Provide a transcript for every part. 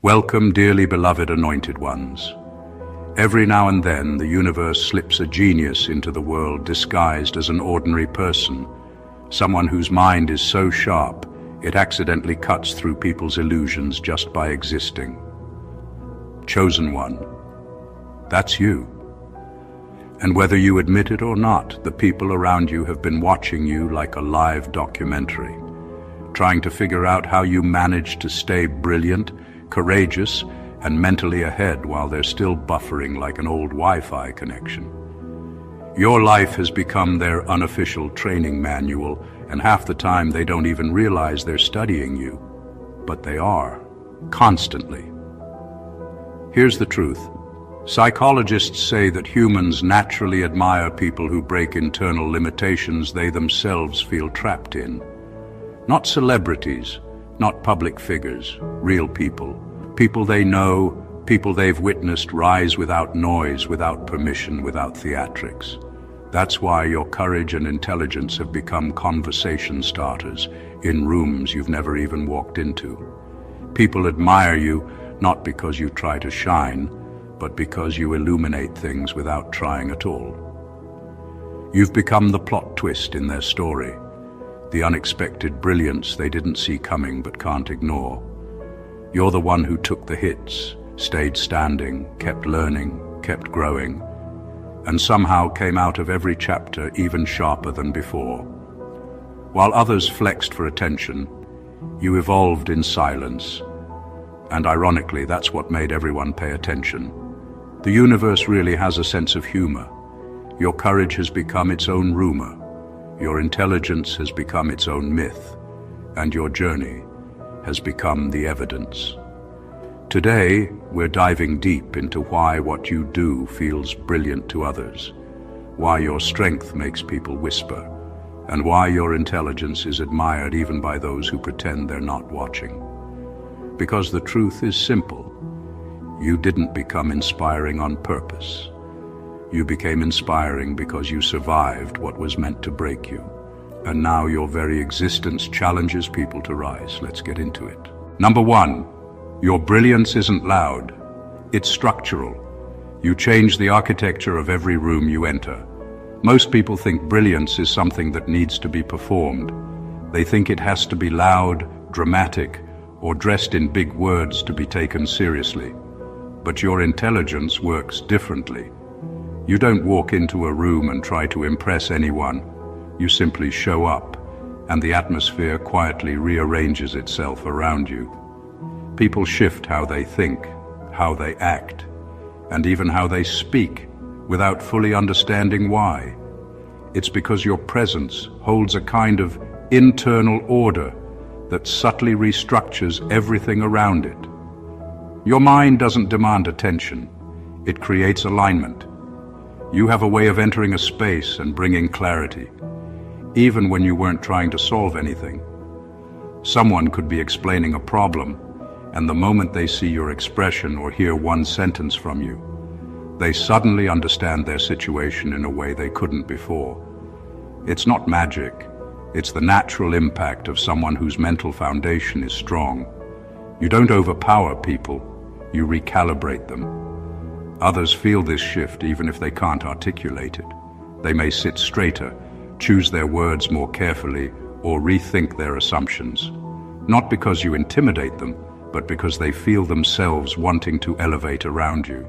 Welcome, dearly beloved anointed ones. Every now and then, the universe slips a genius into the world disguised as an ordinary person, someone whose mind is so sharp, it accidentally cuts through people's illusions just by existing. Chosen one. That's you. And whether you admit it or not, the people around you have been watching you like a live documentary, trying to figure out how you manage to stay brilliant, courageous, and mentally ahead while they're still buffering like an old Wi-Fi connection. Your life has become their unofficial training manual, and half the time they don't even realize they're studying you. But they are, constantly. Here's the truth. Psychologists say that humans naturally admire people who break internal limitations they themselves feel trapped in. Not celebrities, not public figures, real people. People they know, people they've witnessed rise without noise, without permission, without theatrics. That's why your courage and intelligence have become conversation starters in rooms you've never even walked into. People admire you not because you try to shine, but because you illuminate things without trying at all. You've become the plot twist in their story, the unexpected brilliance they didn't see coming but can't ignore. You're the one who took the hits, stayed standing, kept learning, kept growing, and somehow came out of every chapter even sharper than before. While others flexed for attention, you evolved in silence. And ironically, that's what made everyone pay attention. The universe really has a sense of humor. Your courage has become its own rumor. Your intelligence has become its own myth. And your journey has become the evidence. Today, we're diving deep into why what you do feels brilliant to others, why your strength makes people whisper, and why your intelligence is admired even by those who pretend they're not watching. Because the truth is simple. You didn't become inspiring on purpose. You became inspiring because you survived what was meant to break you. And now your very existence challenges people to rise. Let's get into it. Number one, your brilliance isn't loud. It's structural. You change the architecture of every room you enter. Most people think brilliance is something that needs to be performed. They think it has to be loud, dramatic, or dressed in big words to be taken seriously. But your intelligence works differently. You don't walk into a room and try to impress anyone. You simply show up, and the atmosphere quietly rearranges itself around you. People shift how they think, how they act, and even how they speak, without fully understanding why. It's because your presence holds a kind of internal order that subtly restructures everything around it. Your mind doesn't demand attention. It creates alignment. You have a way of entering a space and bringing clarity, even when you weren't trying to solve anything. Someone could be explaining a problem, and the moment they see your expression or hear one sentence from you, they suddenly understand their situation in a way they couldn't before. It's not magic. It's the natural impact of someone whose mental foundation is strong. You don't overpower people, you recalibrate them. Others feel this shift even if they can't articulate it. They may sit straighter, choose their words more carefully, or rethink their assumptions. Not because you intimidate them, but because they feel themselves wanting to elevate around you.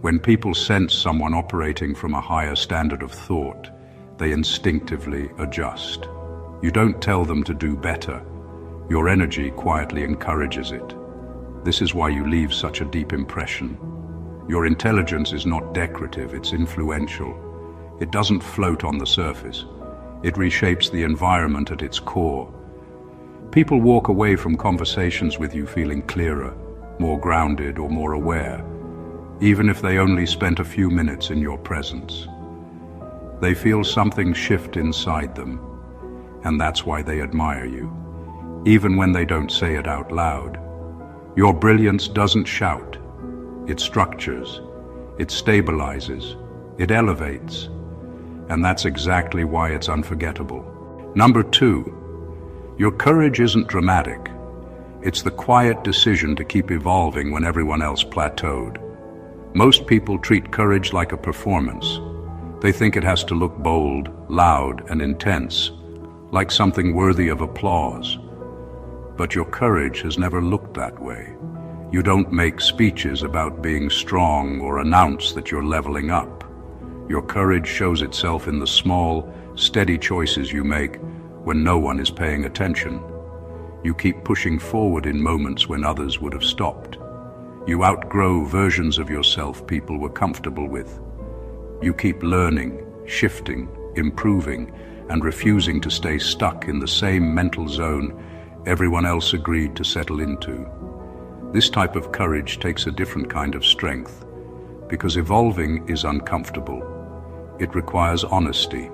When people sense someone operating from a higher standard of thought, they instinctively adjust. You don't tell them to do better. Your energy quietly encourages it. This is why you leave such a deep impression. Your intelligence is not decorative, it's influential. It doesn't float on the surface. It reshapes the environment at its core. People walk away from conversations with you feeling clearer, more grounded, or more aware, even if they only spent a few minutes in your presence. They feel something shift inside them, and that's why they admire you, even when they don't say it out loud. Your brilliance doesn't shout. It structures, it stabilizes, it elevates, and that's exactly why it's unforgettable. Number two, your courage isn't dramatic. It's the quiet decision to keep evolving when everyone else plateaued. Most people treat courage like a performance. They think it has to look bold, loud, and intense, like something worthy of applause. But your courage has never looked that way. You don't make speeches about being strong or announce that you're leveling up. Your courage shows itself in the small, steady choices you make when no one is paying attention. You keep pushing forward in moments when others would have stopped. You outgrow versions of yourself people were comfortable with. You keep learning, shifting, improving, and refusing to stay stuck in the same mental zone everyone else agreed to settle into. This type of courage takes a different kind of strength, because evolving is uncomfortable. It requires honesty.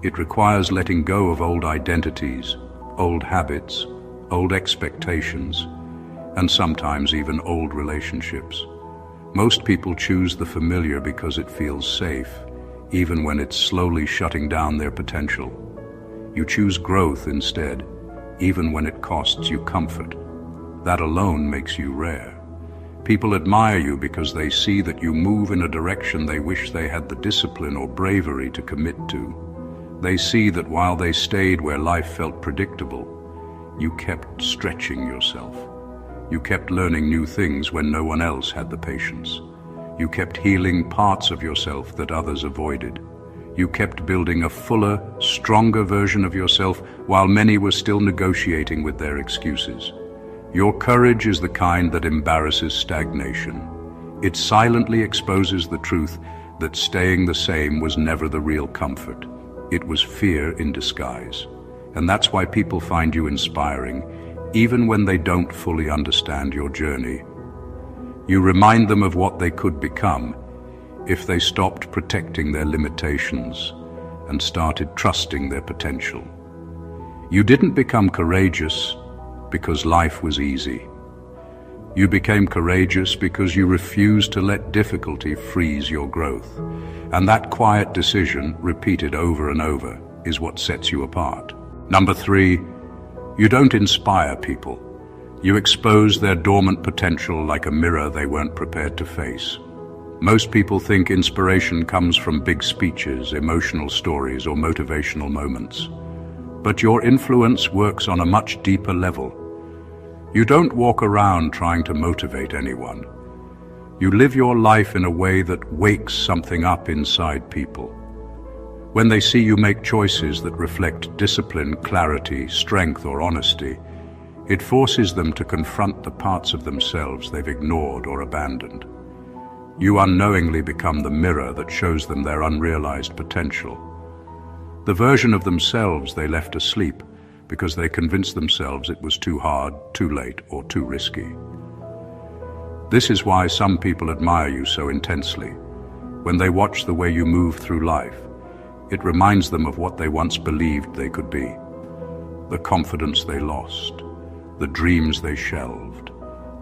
It requires letting go of old identities, old habits, old expectations, and sometimes even old relationships. Most people choose the familiar because it feels safe, even when it's slowly shutting down their potential. You choose growth instead, even when it costs you comfort. That alone makes you rare. People admire you because they see that you move in a direction they wish they had the discipline or bravery to commit to. They see that while they stayed where life felt predictable, you kept stretching yourself. You kept learning new things when no one else had the patience. You kept healing parts of yourself that others avoided. You kept building a fuller, stronger version of yourself while many were still negotiating with their excuses. Your courage is the kind that embarrasses stagnation. It silently exposes the truth that staying the same was never the real comfort. It was fear in disguise. And that's why people find you inspiring, even when they don't fully understand your journey. You remind them of what they could become if they stopped protecting their limitations and started trusting their potential. You didn't become courageous because life was easy. You became courageous because you refused to let difficulty freeze your growth. And that quiet decision, repeated over and over, is what sets you apart. Number 3, you don't inspire people. You expose their dormant potential like a mirror they weren't prepared to face. Most people think inspiration comes from big speeches, emotional stories, or motivational moments. But your influence works on a much deeper level. You don't walk around trying to motivate anyone. You live your life in a way that wakes something up inside people. When they see you make choices that reflect discipline, clarity, strength, or honesty, it forces them to confront the parts of themselves they've ignored or abandoned. You unknowingly become the mirror that shows them their unrealized potential. The version of themselves they left asleep because they convinced themselves it was too hard, too late, or too risky. This is why some people admire you so intensely. When they watch the way you move through life, it reminds them of what they once believed they could be. The confidence they lost, the dreams they shelved,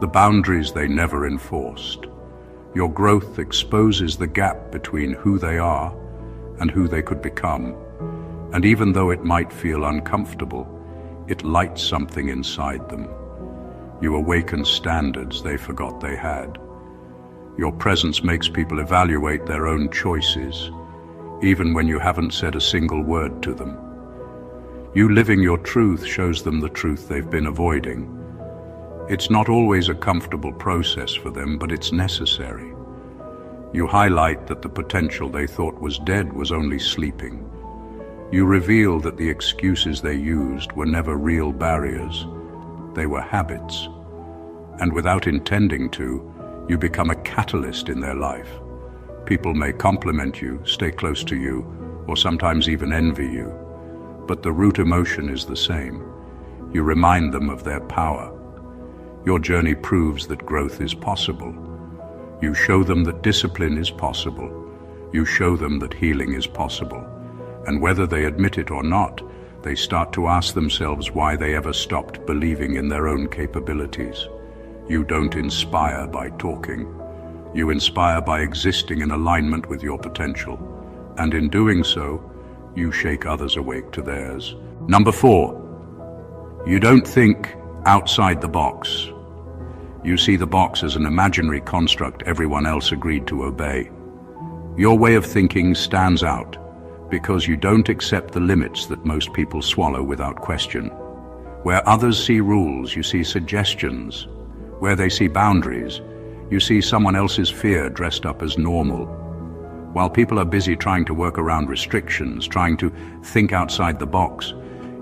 the boundaries they never enforced. Your growth exposes the gap between who they are and who they could become. And even though it might feel uncomfortable, it lights something inside them. You awaken standards they forgot they had. Your presence makes people evaluate their own choices, even when you haven't said a single word to them. You living your truth shows them the truth they've been avoiding. It's not always a comfortable process for them, but it's necessary. You highlight that the potential they thought was dead was only sleeping. You reveal that the excuses they used were never real barriers. They were habits. And without intending to, you become a catalyst in their life. People may compliment you, stay close to you, or sometimes even envy you. But the root emotion is the same. You remind them of their power. Your journey proves that growth is possible. You show them that discipline is possible. You show them that healing is possible. And whether they admit it or not, they start to ask themselves why they ever stopped believing in their own capabilities. You don't inspire by talking. You inspire by existing in alignment with your potential. And in doing so, you shake others awake to theirs. Number 4, you don't think, Outside the box. You see the box as an imaginary construct everyone else agreed to obey. Your way of thinking stands out because you don't accept the limits that most people swallow without question. Where others see rules, you see suggestions. Where they see boundaries, you see someone else's fear dressed up as normal. While people are busy trying to work around restrictions, trying to think outside the box,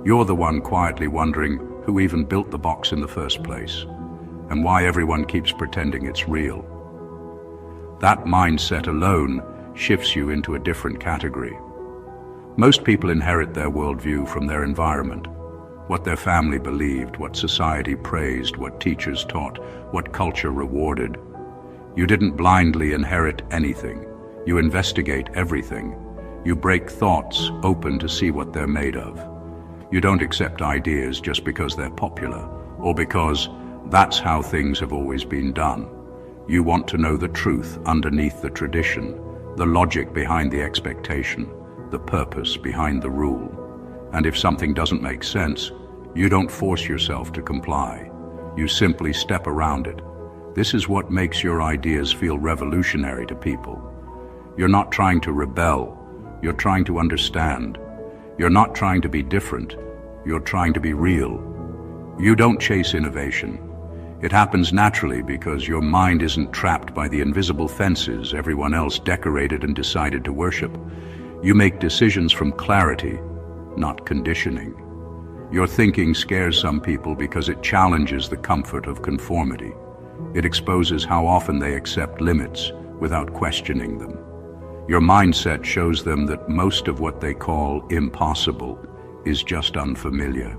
you're the one quietly wondering who even built the box in the first place, and why everyone keeps pretending it's real. That mindset alone shifts you into a different category. Most people inherit their worldview from their environment, what their family believed, what society praised, what teachers taught, what culture rewarded. You didn't blindly inherit anything. You investigate everything. You break thoughts open to see what they're made of. You don't accept ideas just because they're popular, or because that's how things have always been done. You want to know the truth underneath the tradition, the logic behind the expectation, the purpose behind the rule. And if something doesn't make sense, you don't force yourself to comply. You simply step around it. This is what makes your ideas feel revolutionary to people. You're not trying to rebel. You're trying to understand. You're not trying to be different. You're trying to be real. You don't chase innovation. It happens naturally because your mind isn't trapped by the invisible fences everyone else decorated and decided to worship. You make decisions from clarity, not conditioning. Your thinking scares some people because it challenges the comfort of conformity. It exposes how often they accept limits without questioning them. Your mindset shows them that most of what they call impossible is just unfamiliar.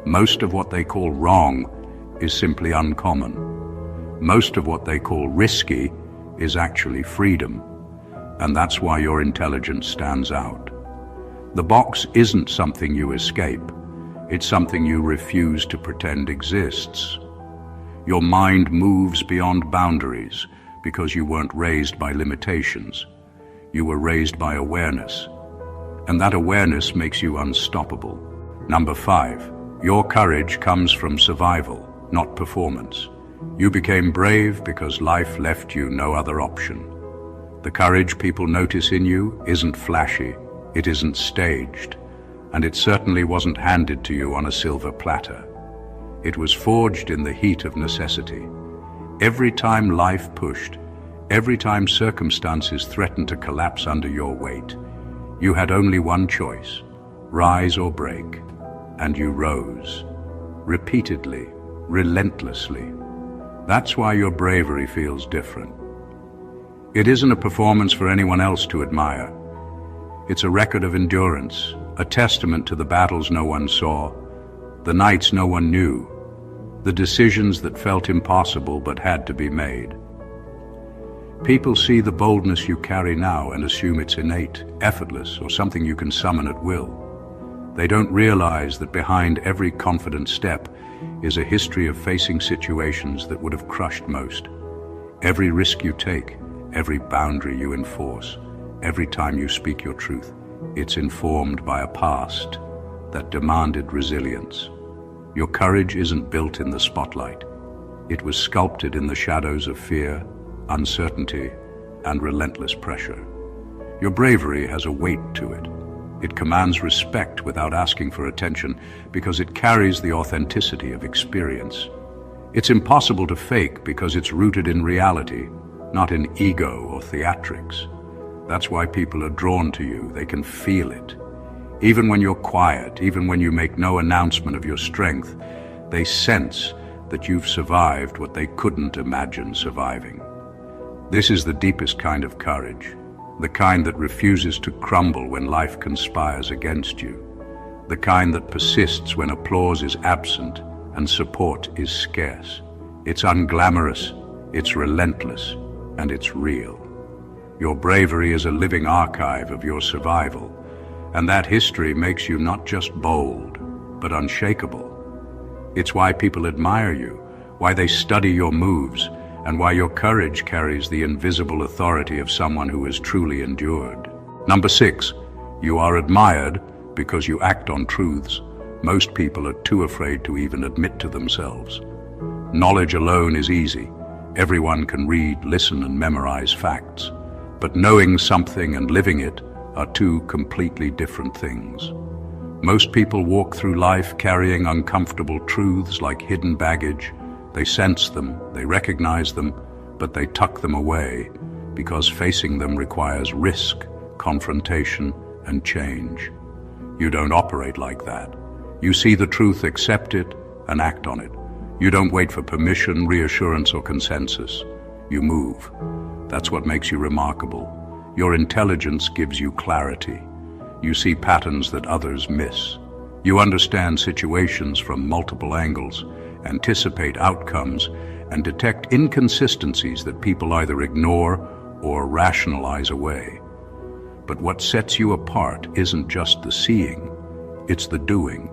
Most of what they call wrong is simply uncommon. Most of what they call risky is actually freedom. And that's why your intelligence stands out. The box isn't something you escape. It's something you refuse to pretend exists. Your mind moves beyond boundaries because you weren't raised by limitations. You were raised by awareness. And that awareness makes you unstoppable. Number 5, your courage comes from survival, not performance. You became brave because life left you no other option. The courage people notice in you isn't flashy, it isn't staged, and it certainly wasn't handed to you on a silver platter. It was forged in the heat of necessity. Every time life pushed, every time circumstances threatened to collapse under your weight, you had only one choice, rise or break, and you rose. Repeatedly, relentlessly. That's why your bravery feels different. It isn't a performance for anyone else to admire. It's a record of endurance, a testament to the battles no one saw, the nights no one knew, the decisions that felt impossible but had to be made. People see the boldness you carry now and assume it's innate, effortless, or something you can summon at will. They don't realize that behind every confident step is a history of facing situations that would have crushed most. Every risk you take, every boundary you enforce, every time you speak your truth, it's informed by a past that demanded resilience. Your courage isn't built in the spotlight. It was sculpted in the shadows of fear, uncertainty, and relentless pressure. Your bravery has a weight to it. It commands respect without asking for attention because it carries the authenticity of experience. It's impossible to fake because it's rooted in reality, not in ego or theatrics. That's why people are drawn to you. They can feel it. Even when you're quiet, even when you make no announcement of your strength, they sense that you've survived what they couldn't imagine surviving. This is the deepest kind of courage, the kind that refuses to crumble when life conspires against you, the kind that persists when applause is absent and support is scarce. It's unglamorous, it's relentless, and it's real. Your bravery is a living archive of your survival, and that history makes you not just bold, but unshakable. It's why people admire you, why they study your moves, and why your courage carries the invisible authority of someone who has truly endured. Number 6, you are admired because you act on truths, most people are too afraid to even admit to themselves. Knowledge alone is easy. Everyone can read, listen, and memorize facts. But knowing something and living it are two completely different things. Most people walk through life carrying uncomfortable truths like hidden baggage. They sense them, they recognize them, but they tuck them away because facing them requires risk, confrontation, and change. You don't operate like that. You see the truth, accept it, and act on it. You don't wait for permission, reassurance, or consensus. You move. That's what makes you remarkable. Your intelligence gives you clarity. You see patterns that others miss. You understand situations from multiple angles, anticipate outcomes, and detect inconsistencies that people either ignore or rationalize away. But what sets you apart isn't just the seeing, it's the doing.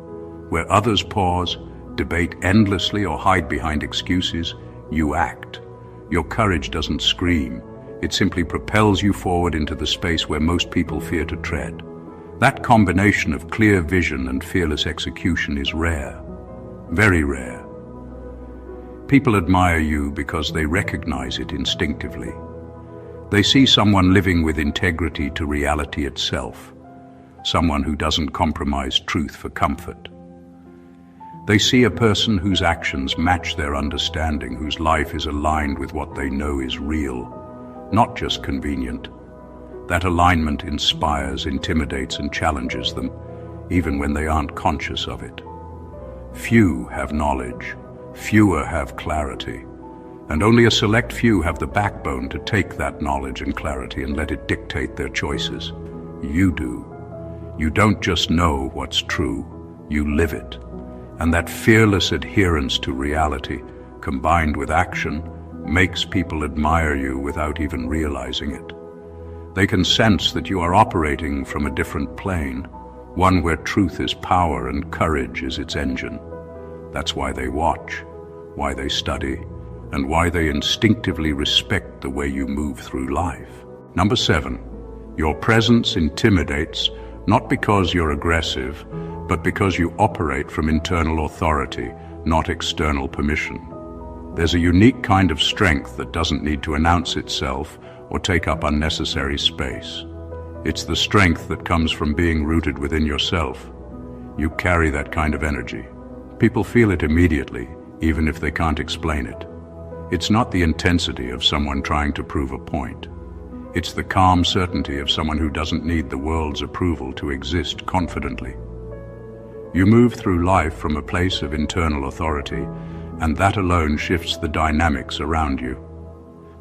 Where others pause, debate endlessly, or hide behind excuses, you act. Your courage doesn't scream. It simply propels you forward into the space where most people fear to tread. That combination of clear vision and fearless execution is rare, very rare. People admire you because they recognize it instinctively. They see someone living with integrity to reality itself, someone who doesn't compromise truth for comfort. They see a person whose actions match their understanding, whose life is aligned with what they know is real, not just convenient. That alignment inspires, intimidates, and challenges them, even when they aren't conscious of it. Few have knowledge, fewer have clarity, and only a select few have the backbone to take that knowledge and clarity and let it dictate their choices. You do. You don't just know what's true, you live it. And that fearless adherence to reality, combined with action, makes people admire you without even realizing it. They can sense that you are operating from a different plane, one where truth is power and courage is its engine. That's why they watch, why they study, and why they instinctively respect the way you move through life. Number 7, your presence intimidates not because you're aggressive, but because you operate from internal authority, not external permission. There's a unique kind of strength that doesn't need to announce itself or take up unnecessary space. It's the strength that comes from being rooted within yourself. You carry that kind of energy. People feel it immediately, even if they can't explain it. It's not the intensity of someone trying to prove a point. It's the calm certainty of someone who doesn't need the world's approval to exist confidently. You move through life from a place of internal authority, and that alone shifts the dynamics around you.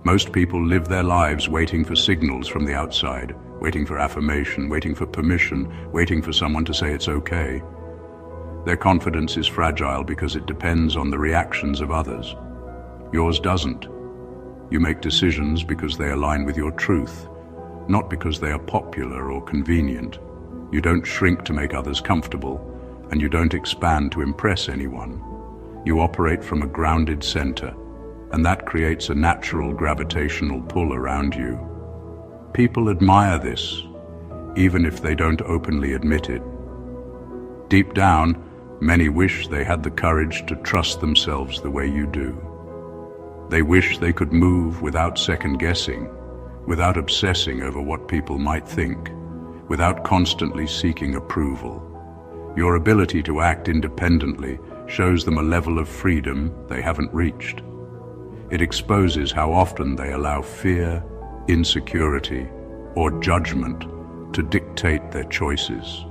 Most people live their lives waiting for signals from the outside, waiting for affirmation, waiting for permission, waiting for someone to say it's okay. Their confidence is fragile because it depends on the reactions of others. Yours doesn't. You make decisions because they align with your truth, not because they are popular or convenient. You don't shrink to make others comfortable, and you don't expand to impress anyone. You operate from a grounded center, and that creates a natural gravitational pull around you. People admire this, even if they don't openly admit it. Deep down, many wish they had the courage to trust themselves the way you do. They wish they could move without second-guessing, without obsessing over what people might think, without constantly seeking approval. Your ability to act independently shows them a level of freedom they haven't reached. It exposes how often they allow fear, insecurity, or judgment to dictate their choices.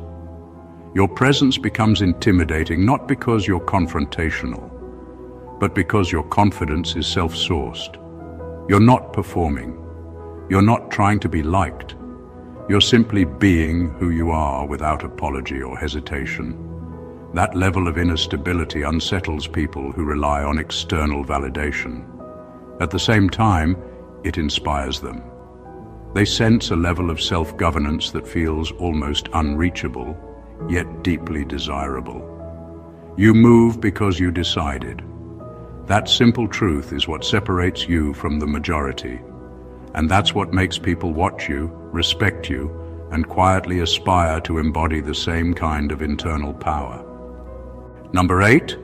Your presence becomes intimidating not because you're confrontational, but because your confidence is self-sourced. You're not performing. You're not trying to be liked. You're simply being who you are without apology or hesitation. That level of inner stability unsettles people who rely on external validation. At the same time, it inspires them. They sense a level of self-governance that feels almost unreachable, yet deeply desirable. You move because you decided. That simple truth is what separates you from the majority. And that's what makes people watch you, respect you, and quietly aspire to embody the same kind of internal power. Number 8,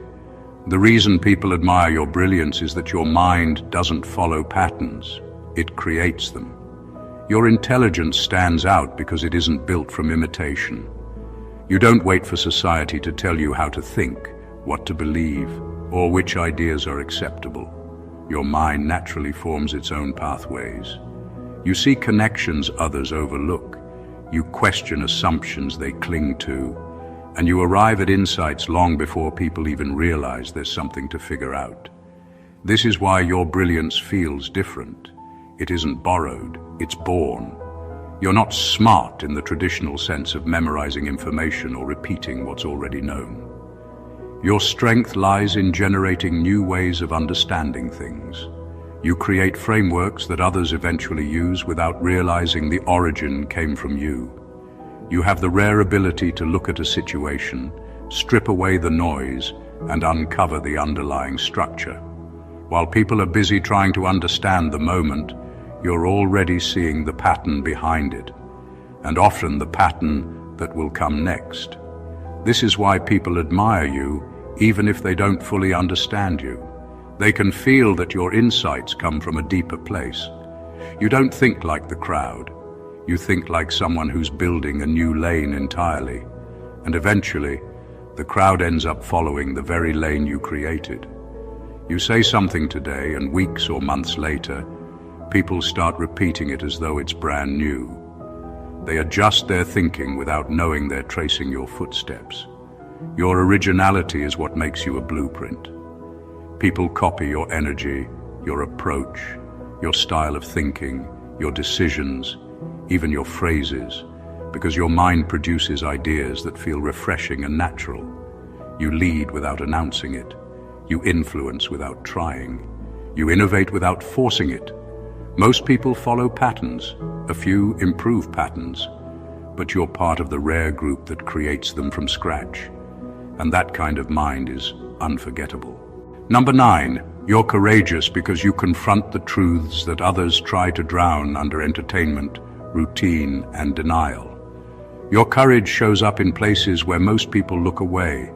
the reason people admire your brilliance is that your mind doesn't follow patterns, it creates them. Your intelligence stands out because it isn't built from imitation. You don't wait for society to tell you how to think, what to believe, or which ideas are acceptable. Your mind naturally forms its own pathways. You see connections others overlook. You question assumptions they cling to. And you arrive at insights long before people even realize there's something to figure out. This is why your brilliance feels different. It isn't borrowed, it's born. You're not smart in the traditional sense of memorizing information or repeating what's already known. Your strength lies in generating new ways of understanding things. You create frameworks that others eventually use without realizing the origin came from you. You have the rare ability to look at a situation, strip away the noise, and uncover the underlying structure. While people are busy trying to understand the moment, you're already seeing the pattern behind it, and often the pattern that will come next. This is why people admire you, even if they don't fully understand you. They can feel that your insights come from a deeper place. You don't think like the crowd. You think like someone who's building a new lane entirely, and eventually, the crowd ends up following the very lane you created. You say something today, and weeks or months later, people start repeating it as though it's brand new. They adjust their thinking without knowing they're tracing your footsteps. Your originality is what makes you a blueprint. People copy your energy, your approach, your style of thinking, your decisions, even your phrases, because your mind produces ideas that feel refreshing and natural. You lead without announcing it. You influence without trying. You innovate without forcing it. Most people follow patterns, a few improve patterns, but you're part of the rare group that creates them from scratch. And that kind of mind is unforgettable. Number 9, you're courageous because you confront the truths that others try to drown under entertainment, routine, and denial. Your courage shows up in places where most people look away.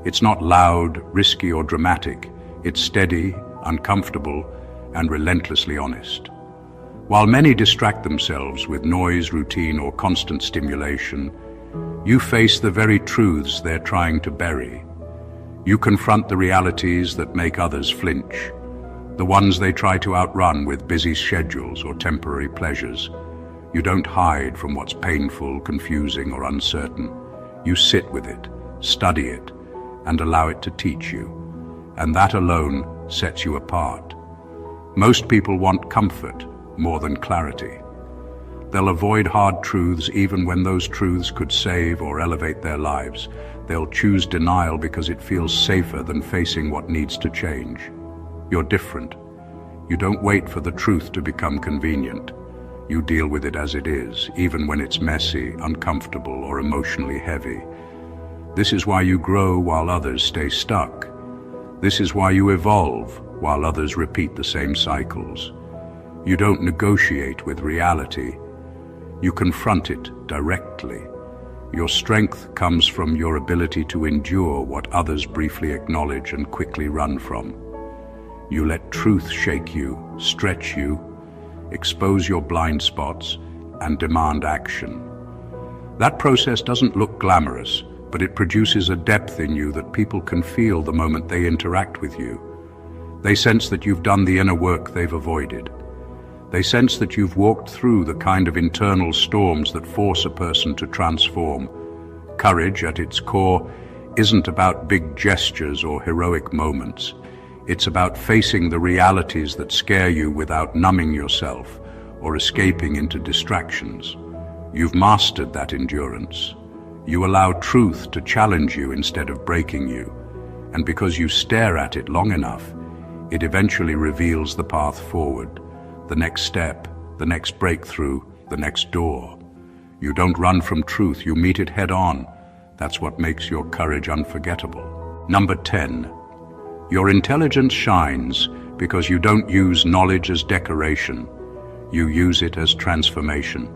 It's not loud, risky, or dramatic. It's steady, uncomfortable, and relentlessly honest. While many distract themselves with noise, routine, or constant stimulation, you face the very truths they're trying to bury. You confront the realities that make others flinch, the ones they try to outrun with busy schedules or temporary pleasures. You don't hide from what's painful, confusing, or uncertain. You sit with it, study it, and allow it to teach you. And that alone sets you apart. Most people want comfort more than clarity. They'll avoid hard truths even when those truths could save or elevate their lives. They'll choose denial because it feels safer than facing what needs to change. You're different. You don't wait for the truth to become convenient. You deal with it as it is, even when it's messy, uncomfortable, or emotionally heavy. This is why you grow while others stay stuck. This is why you evolve while others repeat the same cycles. You don't negotiate with reality. You confront it directly. Your strength comes from your ability to endure what others briefly acknowledge and quickly run from. You let truth shake you, stretch you, expose your blind spots, and demand action. That process doesn't look glamorous, but it produces a depth in you that people can feel the moment they interact with you. They sense that you've done the inner work they've avoided. They sense that you've walked through the kind of internal storms that force a person to transform. Courage, at its core, isn't about big gestures or heroic moments. It's about facing the realities that scare you without numbing yourself or escaping into distractions. You've mastered that endurance. You allow truth to challenge you instead of breaking you. And because you stare at it long enough, it eventually reveals the path forward. The next step, the next breakthrough, the next door. You don't run from truth, you meet it head on. That's what makes your courage unforgettable. Number 10. Your intelligence shines because you don't use knowledge as decoration. You use it as transformation.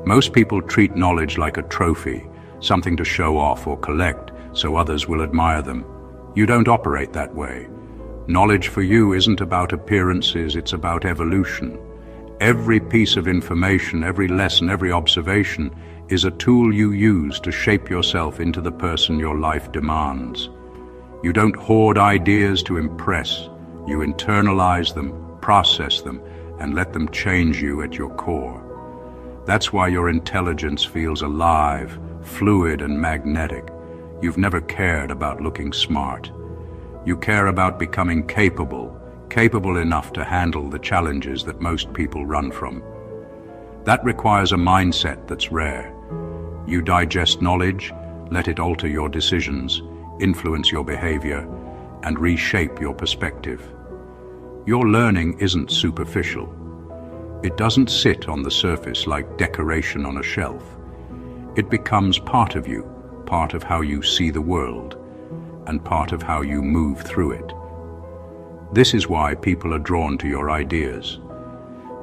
Most people treat knowledge like a trophy, something to show off or collect, so others will admire them. You don't operate that way. Knowledge for you isn't about appearances, it's about evolution. Every piece of information, every lesson, every observation is a tool you use to shape yourself into the person your life demands. You don't hoard ideas to impress. You internalize them, process them, and let them change you at your core. That's why your intelligence feels alive, fluid, and magnetic. You've never cared about looking smart. You care about becoming capable enough to handle the challenges that most people run from. That requires a mindset that's rare. You digest knowledge, let it alter your decisions, influence your behavior, and reshape your perspective. Your learning isn't superficial. It doesn't sit on the surface like decoration on a shelf. It becomes part of you, part of how you see the world, and part of how you move through it. This is why people are drawn to your ideas.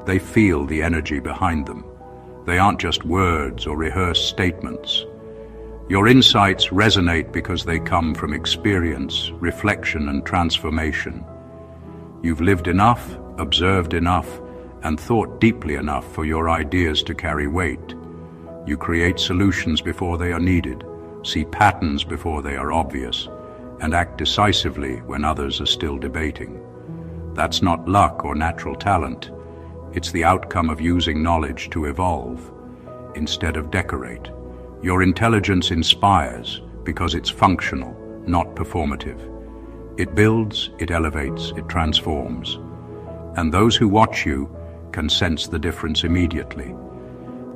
They feel the energy behind them. They aren't just words or rehearsed statements. Your insights resonate because they come from experience, reflection, and transformation. You've lived enough, observed enough, and thought deeply enough for your ideas to carry weight. You create solutions before they are needed, see patterns before they are obvious, and act decisively when others are still debating. That's not luck or natural talent. It's the outcome of using knowledge to evolve, instead of decorate. Your intelligence inspires because it's functional, not performative. It builds, it elevates, it transforms. And those who watch you can sense the difference immediately.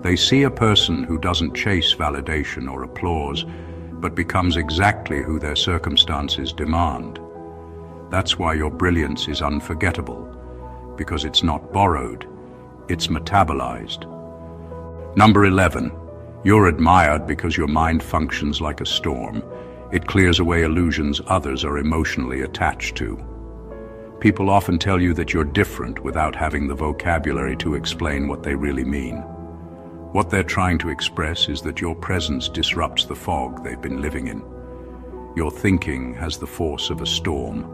They see a person who doesn't chase validation or applause, but becomes exactly who their circumstances demand. That's why your brilliance is unforgettable, because it's not borrowed, it's metabolized. Number 11, you're admired because your mind functions like a storm. It clears away illusions others are emotionally attached to. People often tell you that you're different without having the vocabulary to explain what they really mean. What they're trying to express is that your presence disrupts the fog they've been living in. Your thinking has the force of a storm,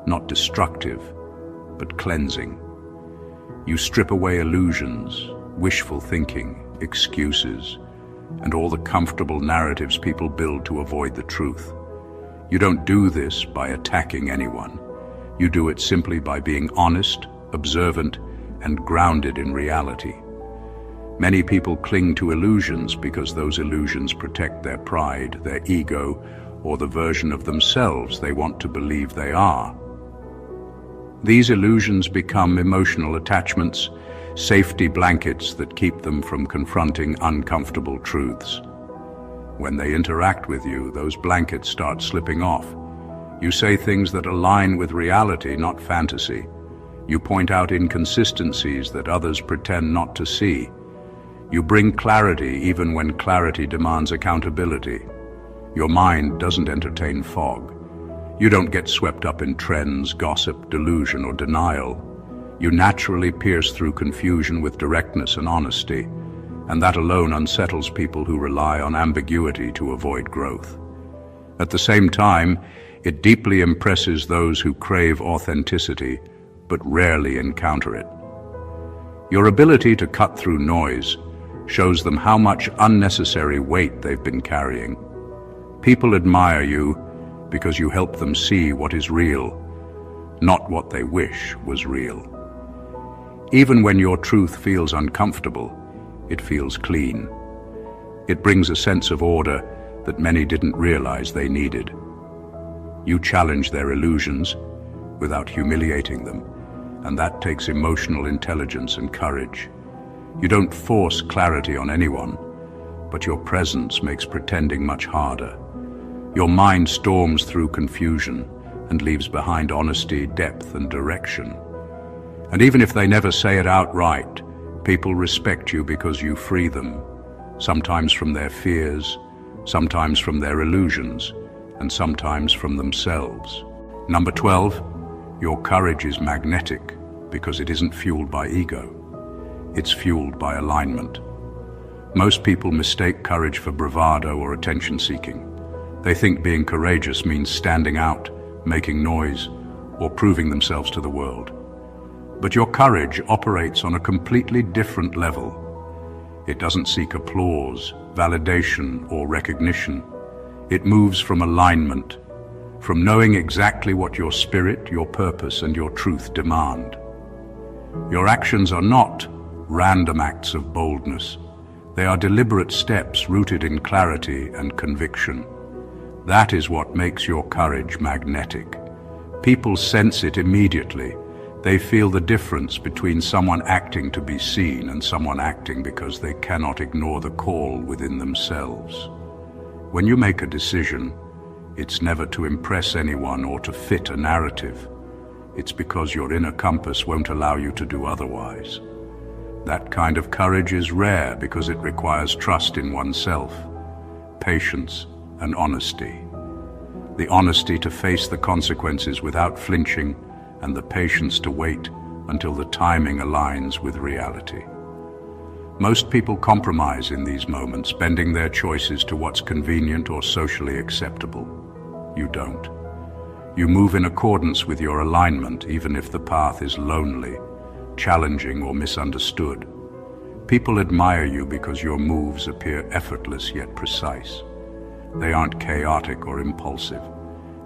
not destructive, but cleansing. You strip away illusions, wishful thinking, excuses, and all the comfortable narratives people build to avoid the truth. You don't do this by attacking anyone. You do it simply by being honest, observant, and grounded in reality. Many people cling to illusions because those illusions protect their pride, their ego, or the version of themselves they want to believe they are. These illusions become emotional attachments, safety blankets that keep them from confronting uncomfortable truths. When they interact with you, those blankets start slipping off. You say things that align with reality, not fantasy. You point out inconsistencies that others pretend not to see. You bring clarity even when clarity demands accountability. Your mind doesn't entertain fog. You don't get swept up in trends, gossip, delusion, or denial. You naturally pierce through confusion with directness and honesty, and that alone unsettles people who rely on ambiguity to avoid growth. At the same time, it deeply impresses those who crave authenticity, but rarely encounter it. Your ability to cut through noise shows them how much unnecessary weight they've been carrying. People admire you because you help them see what is real, not what they wish was real. Even when your truth feels uncomfortable, it feels clean. It brings a sense of order that many didn't realize they needed. You challenge their illusions without humiliating them, and that takes emotional intelligence and courage. You don't force clarity on anyone, but your presence makes pretending much harder. Your mind storms through confusion and leaves behind honesty, depth, and direction. And even if they never say it outright, people respect you because you free them, sometimes from their fears, sometimes from their illusions, and sometimes from themselves. Number 12, your courage is magnetic because it isn't fueled by ego. It's fueled by alignment. Most people mistake courage for bravado or attention-seeking, They think being courageous means standing out, making noise, or proving themselves to the world. But your courage operates on a completely different level. It doesn't seek applause, validation, or recognition. It moves from alignment, from knowing exactly what your spirit, your purpose, and your truth demand. Your actions are not random acts of boldness. They are deliberate steps rooted in clarity and conviction. That is what makes your courage magnetic. People sense it immediately. They feel the difference between someone acting to be seen and someone acting because they cannot ignore the call within themselves. When you make a decision, it's never to impress anyone or to fit a narrative. It's because your inner compass won't allow you to do otherwise. That kind of courage is rare because it requires trust in oneself, patience, and honesty. The honesty to face the consequences without flinching, and the patience to wait until the timing aligns with reality. Most people compromise in these moments, bending their choices to what's convenient or socially acceptable. You don't. You move in accordance with your alignment, even if the path is lonely, challenging, or misunderstood. People admire you because your moves appear effortless yet precise. They aren't chaotic or impulsive.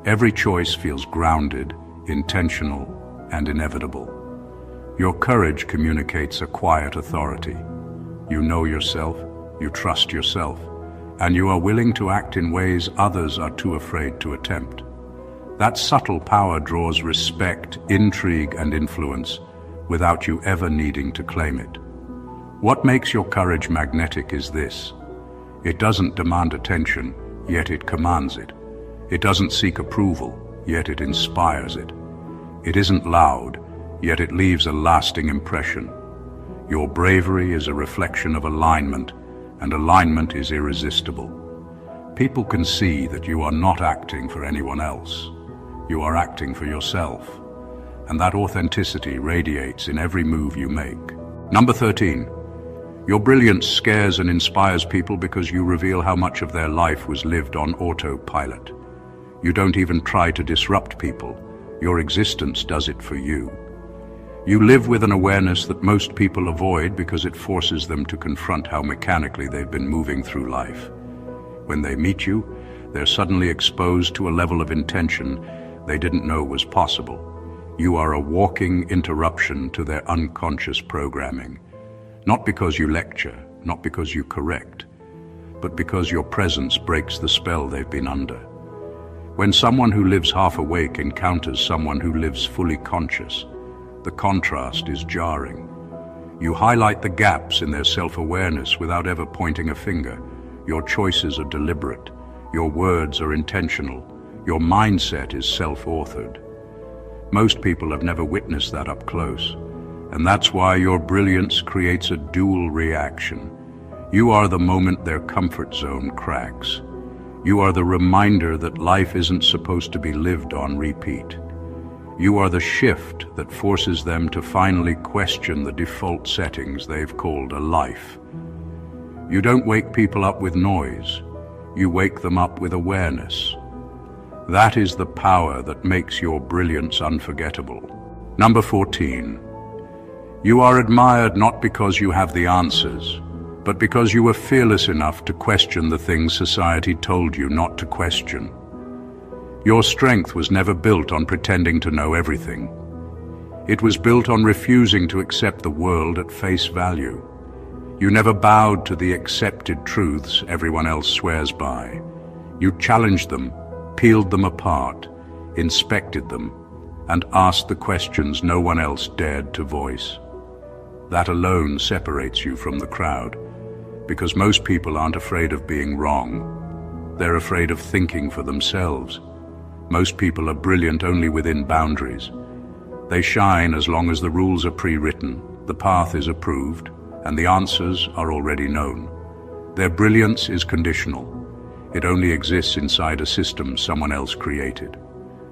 Every choice feels grounded, intentional, and inevitable. Your courage communicates a quiet authority. You know yourself, you trust yourself, and you are willing to act in ways others are too afraid to attempt. That subtle power draws respect, intrigue, and influence without you ever needing to claim it. What makes your courage magnetic is this: it doesn't demand attention, yet it commands it. It doesn't seek approval, yet it inspires it. It isn't loud, yet it leaves a lasting impression. Your bravery is a reflection of alignment, and alignment is irresistible. People can see that you are not acting for anyone else. You are acting for yourself, and that authenticity radiates in every move you make. Number 13. Your brilliance scares and inspires people because you reveal how much of their life was lived on autopilot. You don't even try to disrupt people. Your existence does it for you. You live with an awareness that most people avoid because it forces them to confront how mechanically they've been moving through life. When they meet you, they're suddenly exposed to a level of intention they didn't know was possible. You are a walking interruption to their unconscious programming. Not because you lecture, not because you correct, but because your presence breaks the spell they've been under. When someone who lives half awake encounters someone who lives fully conscious, the contrast is jarring. You highlight the gaps in their self-awareness without ever pointing a finger. Your choices are deliberate. Your words are intentional. Your mindset is self-authored. Most people have never witnessed that up close, and that's why your brilliance creates a dual reaction. You are the moment their comfort zone cracks. You are the reminder that life isn't supposed to be lived on repeat. You are the shift that forces them to finally question the default settings they've called a life. You don't wake people up with noise. You wake them up with awareness. That is the power that makes your brilliance unforgettable. Number 14. You are admired not because you have the answers, but because you were fearless enough to question the things society told you not to question. Your strength was never built on pretending to know everything. It was built on refusing to accept the world at face value. You never bowed to the accepted truths everyone else swears by. You challenged them, peeled them apart, inspected them, and asked the questions no one else dared to voice. That alone separates you from the crowd, because most people aren't afraid of being wrong. They're afraid of thinking for themselves. Most people are brilliant only within boundaries. They shine as long as the rules are pre-written, the path is approved, and the answers are already known. Their brilliance is conditional. It only exists inside a system someone else created.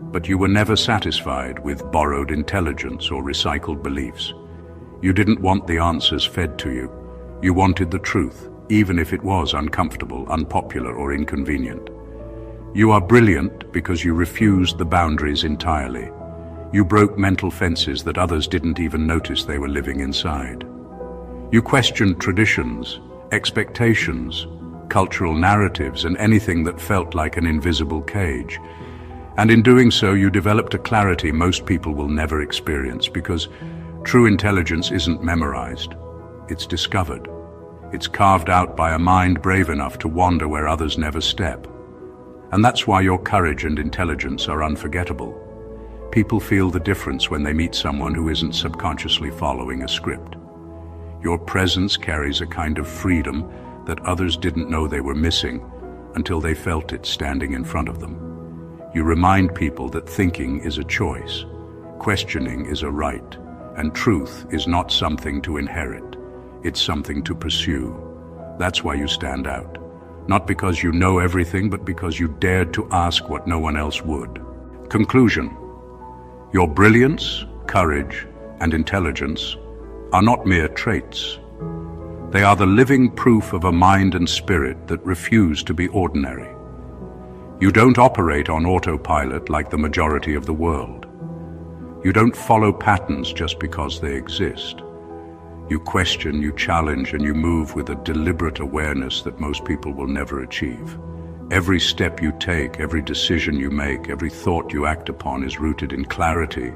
But you were never satisfied with borrowed intelligence or recycled beliefs. You didn't want the answers fed to you. You wanted the truth, even if it was uncomfortable, unpopular, or inconvenient. You are brilliant because you refused the boundaries entirely. You broke mental fences that others didn't even notice they were living inside. You questioned traditions, expectations, cultural narratives, and anything that felt like an invisible cage. And in doing so, you developed a clarity most people will never experience, because true intelligence isn't memorized. It's discovered. It's carved out by a mind brave enough to wander where others never step. And that's why your courage and intelligence are unforgettable. People feel the difference when they meet someone who isn't subconsciously following a script. Your presence carries a kind of freedom that others didn't know they were missing until they felt it standing in front of them. You remind people that thinking is a choice, questioning is a right, and truth is not something to inherit. It's something to pursue. That's why you stand out. Not because you know everything, but because you dared to ask what no one else would. Conclusion. Your brilliance, courage, and intelligence are not mere traits. They are the living proof of a mind and spirit that refuse to be ordinary. You don't operate on autopilot like the majority of the world. You don't follow patterns just because they exist. You question, you challenge, and you move with a deliberate awareness that most people will never achieve. Every step you take, every decision you make, every thought you act upon is rooted in clarity,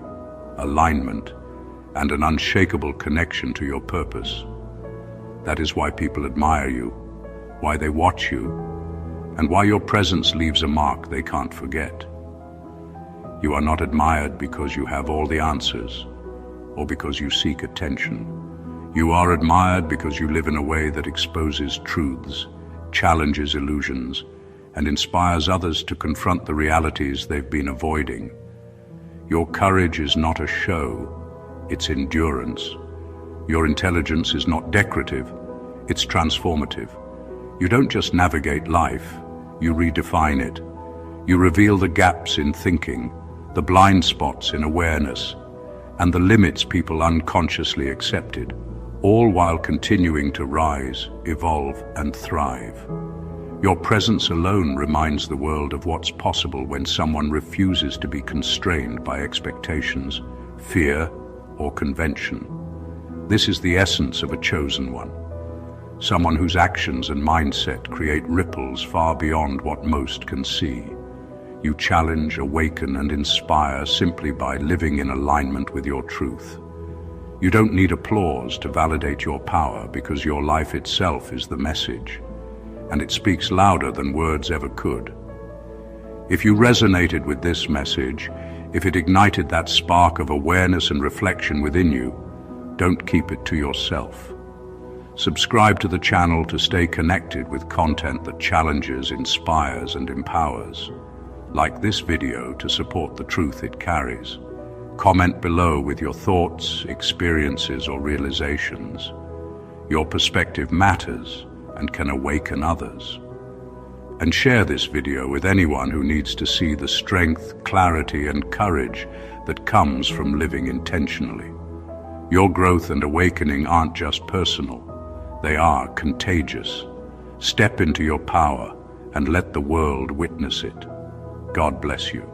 alignment, and an unshakable connection to your purpose. That is why people admire you, why they watch you, and why your presence leaves a mark they can't forget. You are not admired because you have all the answers, or because you seek attention. You are admired because you live in a way that exposes truths, challenges illusions, and inspires others to confront the realities they've been avoiding. Your courage is not a show, it's endurance. Your intelligence is not decorative, it's transformative. You don't just navigate life, you redefine it. You reveal the gaps in thinking, the blind spots in awareness, and the limits people unconsciously accepted, all while continuing to rise, evolve, and thrive. Your presence alone reminds the world of what's possible when someone refuses to be constrained by expectations, fear, or convention. This is the essence of a chosen one. Someone whose actions and mindset create ripples far beyond what most can see. You challenge, awaken, and inspire simply by living in alignment with your truth. You don't need applause to validate your power because your life itself is the message, and it speaks louder than words ever could. If you resonated with this message, if it ignited that spark of awareness and reflection within you, don't keep it to yourself. Subscribe to the channel to stay connected with content that challenges, inspires, and empowers. Like this video to support the truth it carries. Comment below with your thoughts, experiences, or realizations. Your perspective matters and can awaken others. And share this video with anyone who needs to see the strength, clarity, and courage that comes from living intentionally. Your growth and awakening aren't just personal. They are contagious. Step into your power and let the world witness it. God bless you.